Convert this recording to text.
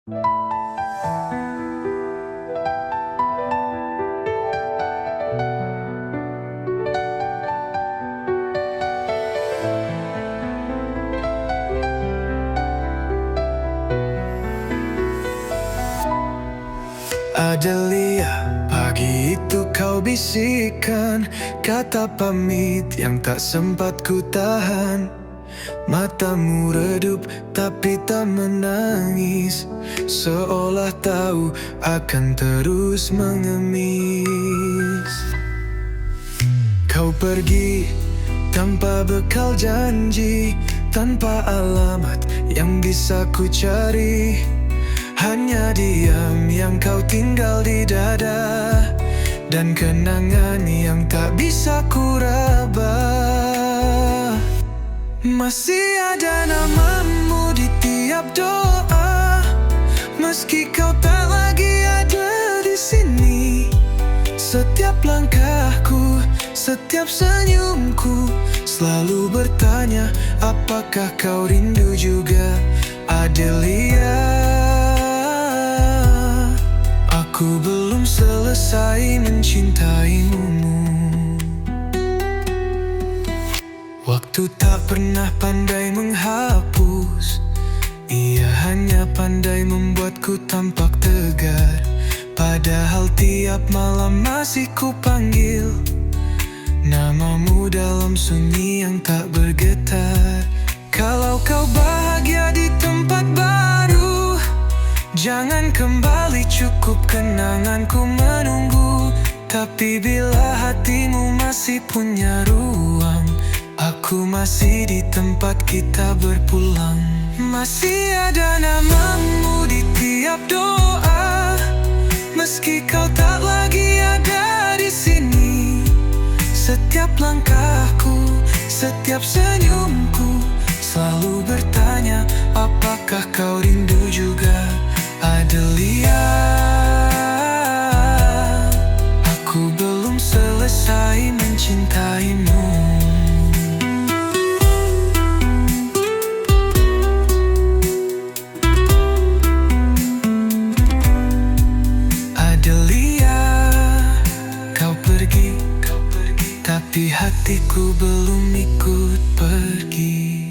Adelia, pagi itu kau bisikan kata pamit yang tak sempat ku tahan. Matamu redup tapi tak menangis, seolah tahu akan terus mengemis. Kau pergi tanpa bekal janji, tanpa alamat yang bisa ku cari. Hanya diam yang kau tinggal di dada, dan kenangan yang tak bisa ku raba. Masih ada namamu di tiap doa, meski kau tak lagi ada di sini. Setiap langkahku, setiap senyumku selalu bertanya, apakah kau rindu juga, Adelia? Aku belum selesai mencintaimu. Waktu tak pernah pandai menghapus, ia hanya pandai membuatku tampak tegar. Padahal tiap malam masih ku panggil namamu dalam sunyi yang tak bergetar. Kalau kau bahagia di tempat baru, jangan kembali, cukup kenanganku menunggu. Tapi bila hatimu masih punya ruang, aku masih di tempat kita berpulang. Masih ada namamu di tiap doa, meski kau tak lagi ada di sini. Setiap langkahku, setiap senyumku selalu bertanya, apakah kau rindu juga, Adelia? Aku belum selesai mencintaimu. Adelia, kau pergi, tapi hatiku belum ikut pergi.